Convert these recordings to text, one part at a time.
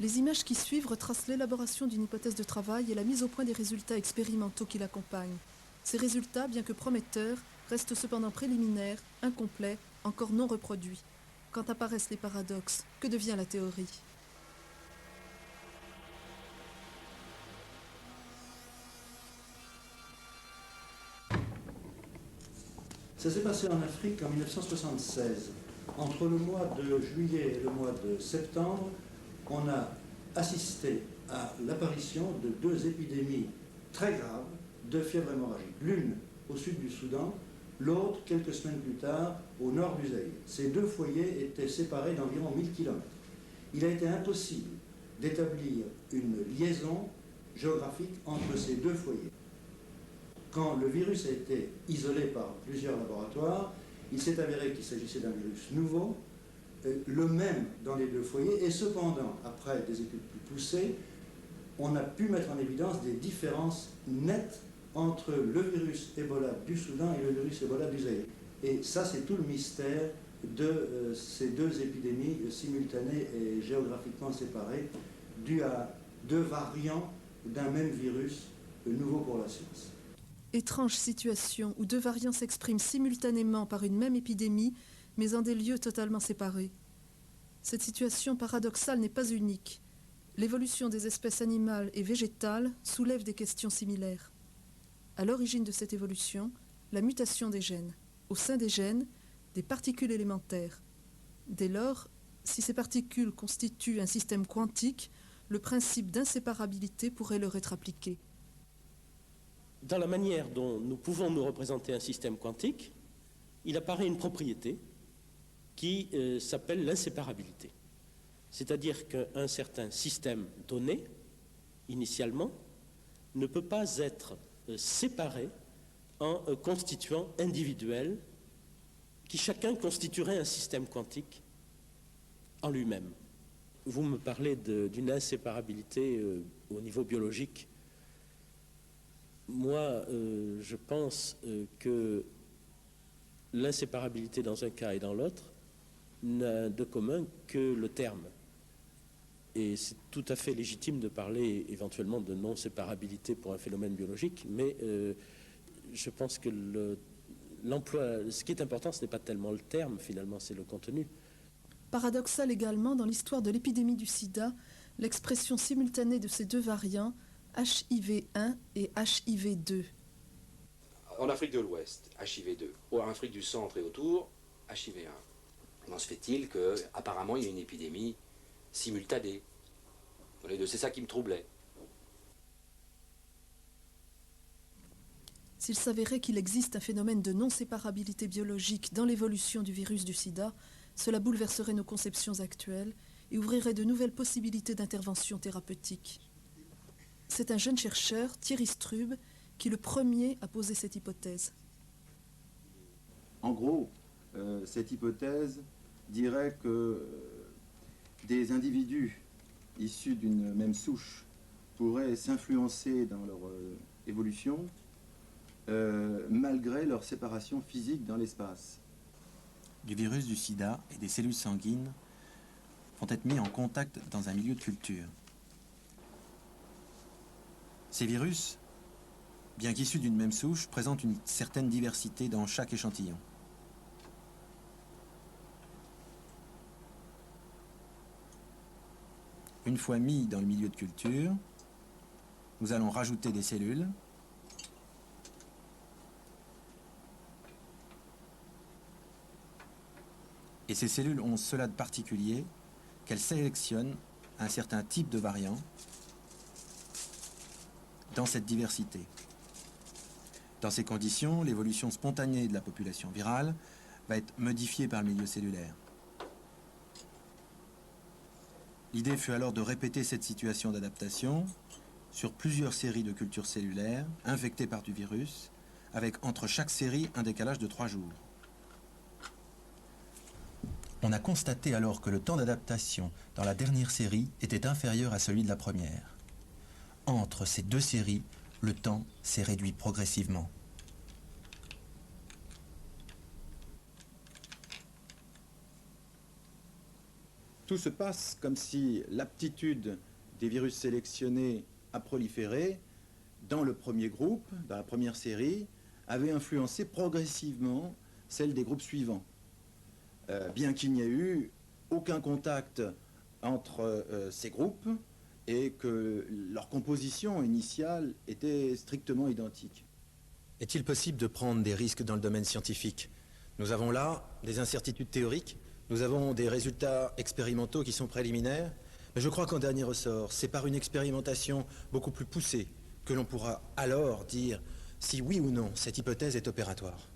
Les images qui suivent retracent l'élaboration d'une hypothèse de travail et la mise au point des résultats expérimentaux qui l'accompagnent. Ces résultats, bien que prometteurs, restent cependant préliminaires, incomplets, encore non reproduits. Quand apparaissent les paradoxes, que devient la théorie ? Ça s'est passé en Afrique en 1976. Entre le mois de juillet et le mois de septembre, on a assisté à l'apparition de deux épidémies très graves de fièvre hémorragique. L'une au sud du Soudan, l'autre quelques semaines plus tard au nord du Zaïre. Ces deux foyers étaient séparés d'environ 1000 km. Il a été impossible d'établir une liaison géographique entre ces deux foyers. Quand le virus a été isolé par plusieurs laboratoires, il s'est avéré qu'il s'agissait d'un virus nouveau, le même dans les deux foyers, et cependant, après des études plus poussées, on a pu mettre en évidence des différences nettes entre le virus Ebola du Soudan et le virus Ebola du Zaïre. Et ça, c'est tout le mystère de ces deux épidémies simultanées et géographiquement séparées, dues à deux variants d'un même virus, nouveau pour la science. Étrange situation où deux variants s'expriment simultanément par une même épidémie, mais en des lieux totalement séparés. Cette situation paradoxale n'est pas unique. L'évolution des espèces animales et végétales soulève des questions similaires. À l'origine de cette évolution, la mutation des gènes. Au sein des gènes, des particules élémentaires. Dès lors, si ces particules constituent un système quantique, le principe d'inséparabilité pourrait leur être appliqué. Dans la manière dont nous pouvons nous représenter un système quantique, il apparaît une propriété qui s'appelle l'inséparabilité. C'est-à-dire qu'un certain système donné, initialement, ne peut pas être séparé en constituants individuels qui chacun constituerait un système quantique en lui-même. Vous me parlez d'une inséparabilité au niveau biologique. Moi, je pense que l'inséparabilité dans un cas et dans l'autre n'a de commun que le terme. Et c'est tout à fait légitime de parler éventuellement de non-séparabilité pour un phénomène biologique, mais je pense que l'emploi, ce qui est important, ce n'est pas tellement le terme, finalement, c'est le contenu. Paradoxal également, dans l'histoire de l'épidémie du sida, l'expression simultanée de ces deux variants, HIV1 et HIV2. En Afrique de l'Ouest, HIV2. En Afrique du Centre et autour, HIV1. Comment se fait-il qu'apparemment il y a une épidémie simultanée dans les deux? C'est ça qui me troublait. S'il s'avérait qu'il existe un phénomène de non-séparabilité biologique dans l'évolution du virus du sida, cela bouleverserait nos conceptions actuelles et ouvrirait de nouvelles possibilités d'intervention thérapeutique. C'est un jeune chercheur, Thierry Strub, qui le premier a posé cette hypothèse. En gros, cette hypothèse dirait que des individus issus d'une même souche pourraient s'influencer dans leur évolution malgré leur séparation physique dans l'espace. Du virus du sida et des cellules sanguines vont être mis en contact dans un milieu de culture. Ces virus, bien qu'issus d'une même souche, présentent une certaine diversité dans chaque échantillon. Une fois mis dans le milieu de culture, nous allons rajouter des cellules et ces cellules ont cela de particulier qu'elles sélectionnent un certain type de variant dans cette diversité. Dans ces conditions, l'évolution spontanée de la population virale va être modifiée par le milieu cellulaire. L'idée fut alors de répéter cette situation d'adaptation sur plusieurs séries de cultures cellulaires infectées par du virus, avec entre chaque série un décalage de 3 jours. On a constaté alors que le temps d'adaptation dans la dernière série était inférieur à celui de la première. Entre ces deux séries, le temps s'est réduit progressivement. Tout se passe comme si l'aptitude des virus sélectionnés à proliférer dans le premier groupe, dans la première série, avait influencé progressivement celle des groupes suivants. Bien qu'il n'y ait eu aucun contact entre ces groupes et que leur composition initiale était strictement identique. Est-il possible de prendre des risques dans le domaine scientifique? Nous avons là des incertitudes théoriques, nous avons des résultats expérimentaux qui sont préliminaires, mais je crois qu'en dernier ressort, c'est par une expérimentation beaucoup plus poussée que l'on pourra alors dire si oui ou non cette hypothèse est opératoire.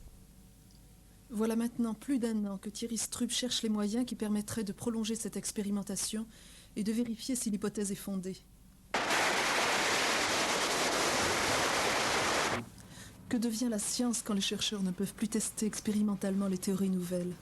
Voilà maintenant plus d'1 an que Thierry Strupp cherche les moyens qui permettraient de prolonger cette expérimentation et de vérifier si l'hypothèse est fondée. Que devient la science quand les chercheurs ne peuvent plus tester expérimentalement les théories nouvelles ?